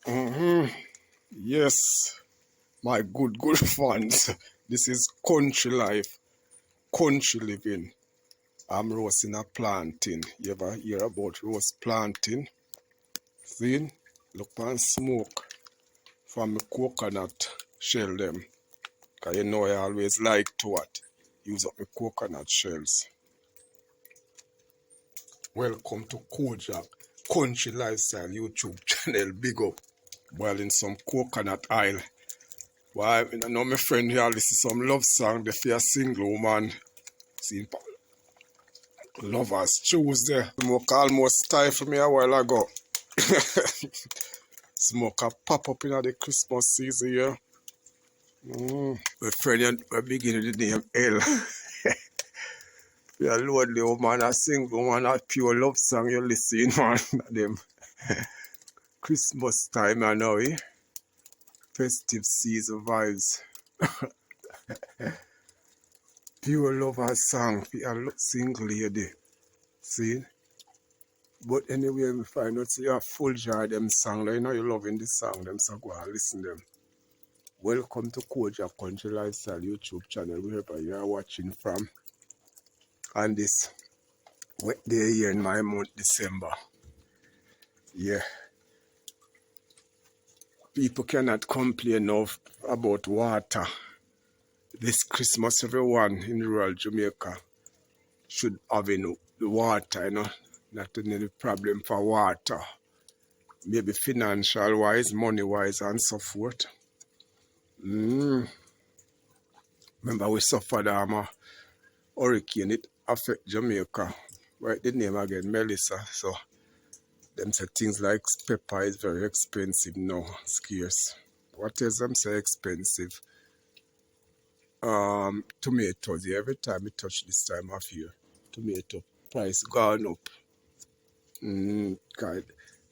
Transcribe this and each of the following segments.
Yes, my good fans. This is country life, country living. I'm roasting a plantain. You ever hear about roast plantain? See? Look and smoke from the coconut shell them. Cause you know I always like to what? Use up my coconut shells. Welcome to Kojak Country Lifestyle YouTube channel. Big up. Boiling some coconut oil. Why, I know my friend here listen to some love song. They feel single woman. See, lovers Tuesday. Smoke almost stifled me a while ago. Smoke a pop up in the Christmas season here. My friend we begin with the name L. We are lonely woman, a single woman, a pure love song you listen, man. Them Christmas time, I know, eh? Festive season vibes. Pure lover song for a single lady. See? But anyway, we find out so you have full joy them song. Like, you know you're loving this song, them so go and listen them. Welcome to Kojak Country Lifestyle YouTube channel, wherever you are watching from. And this wet day here in my month December. Yeah. People cannot complain about water. This Christmas, everyone in rural Jamaica should have the water, you know. Not any problem for water. Maybe financial wise, money wise, and so forth. Remember, we suffered a hurricane. It affect Jamaica. Write the name again, Melissa. So, them say things like pepper is very expensive now, scarce. What else them say expensive? Tomatoes. Yeah, every time we touch this time of year, tomato price gone up. God,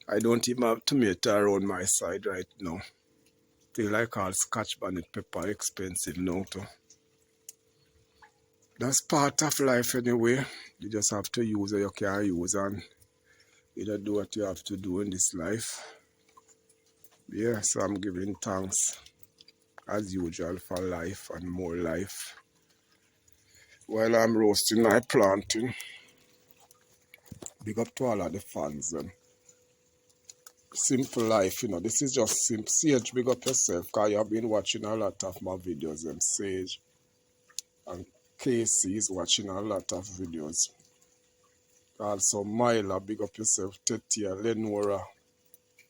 I don't even have tomato around my side right now. Feel like all Scotch bonnet pepper expensive now too. That's part of life anyway. You just have to use what you can use and you do what you have to do in this life. Yeah, so I'm giving thanks as usual for life and more life. While I'm roasting my plantain. Big up to all of the fans then. Simple life, you know. This is just simple. Sage, big up yourself, because you have been watching a lot of my videos. And Sage and Casey is watching a lot of videos. Also, Myla, big up yourself. Tetia, Lenora.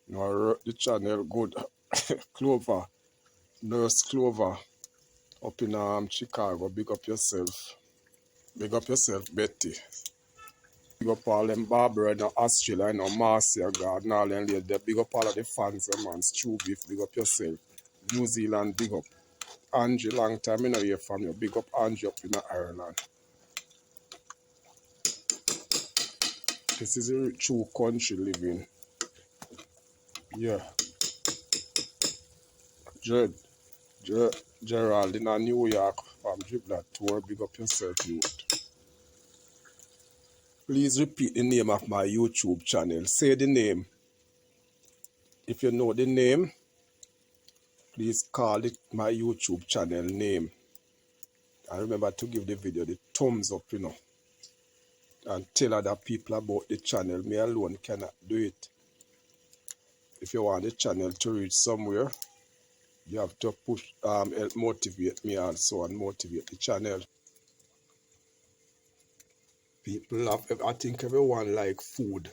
You know, the channel good. Clover, Nurse Clover, up in Chicago. Big up yourself. Big up yourself, Betty. Big up all them Barbara and Australia and Marcia God and all them ladies. Big up all of the fans, man. Stu Beef, big up yourself. New Zealand, big up. Angie, long time I know hear from you. Big up Angie up in Ireland. This is a true country living. Yeah. Gerald in New York from Dribbler Tour. Big up yourself, youth. Please repeat the name of my YouTube channel. Say the name. If you know the name, please call it my YouTube channel name. And remember to give the video the thumbs up, you know. And tell other people about the channel. Me alone cannot do it. If you want the channel to reach somewhere, you have to push, help motivate me also and motivate the channel. People love, I think everyone like food.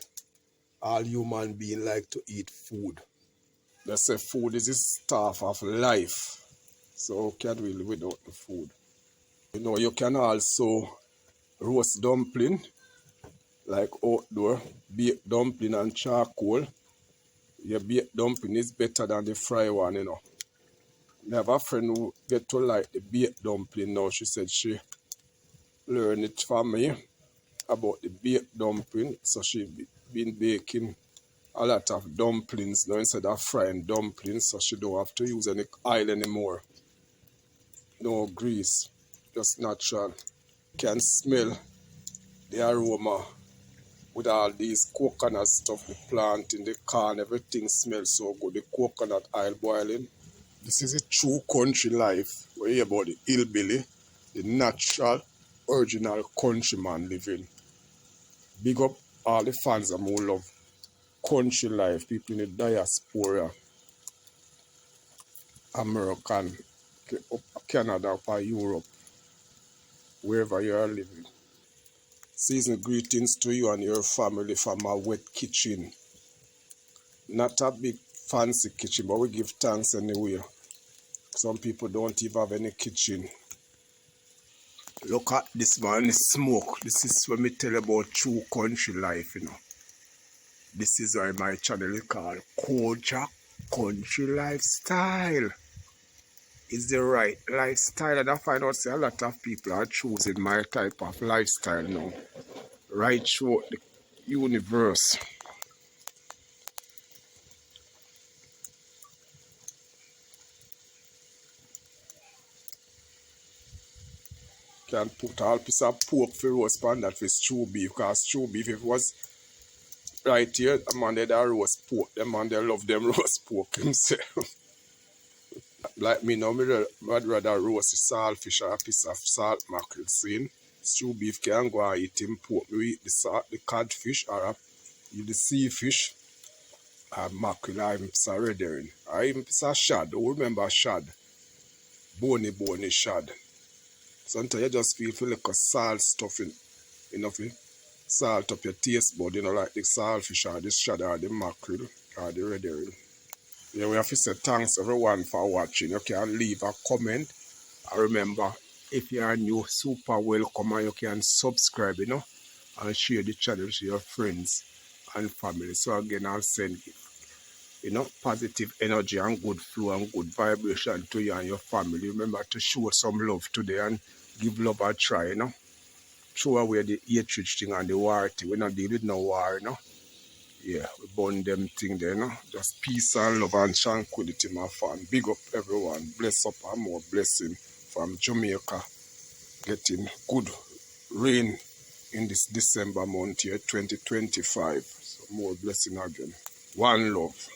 All human beings like to eat food. They say food is the staff of life. So how can we live without the food? You know, you can also roast dumpling, like outdoor, baked dumpling and charcoal. Your baked dumpling is better than the fried one, you know. I have a friend who get to like the baked dumpling now. She said she learned it from me about the baked dumpling. So she been baking a lot of dumplings now instead of frying dumplings. So she don't have to use any oil anymore. No grease, just natural. You can smell the aroma with all these coconut stuff, the plantain, the corn, everything smells so good. The coconut oil boiling. This is a true country life. We hear about the hillbilly, the natural, original countryman living. Big up all the fans that more love country life, people in the diaspora, American, up Canada, up Europe, wherever you are living. Season greetings to you and your family from a wet kitchen. Not a big fancy kitchen, but we give thanks anyway. Some people don't even have any kitchen. Look at this man, the smoke. This is when me tell about true country life, you know. This is why my channel is called Kojak Country Lifestyle. It's the right lifestyle, and I find out say a lot of people are choosing my type of lifestyle now. Right through the universe. Can put all piece of pork for roast pan that for stew beef, because stew beef, if it was right here, the man that roast pork, the man that love them roast pork himself. Like me now, I'd rather roast a saltfish or a piece of salt mackerel. See, stew beef can go and eat him pork. We eat the codfish or eat the sea fish or mackerel or even piece of red herring. Or even piece of shad. Who remember shad? Bony shad. Sometimes you just feel like a salt stuff in, enough salt up your taste bud, you know, like the saltfish or the shad or the mackerel or the red herring. Yeah, we have to say thanks everyone for watching. You can leave a comment. And remember, if you are new, super welcome, and you can subscribe, you know, and share the channel to your friends and family. So again, I'll send you know, positive energy and good flow and good vibration to you and your family. Remember to show some love today and give love a try, you know. Throw away the hatred thing and the war thing. We're not dealing with no war, you know. Yeah, we burn them thing there, you know. Just peace and love and tranquility, my fam. Big up everyone. Bless up and more blessing from Jamaica. Getting good rain in this December month here, 2025. So more blessing again. One love.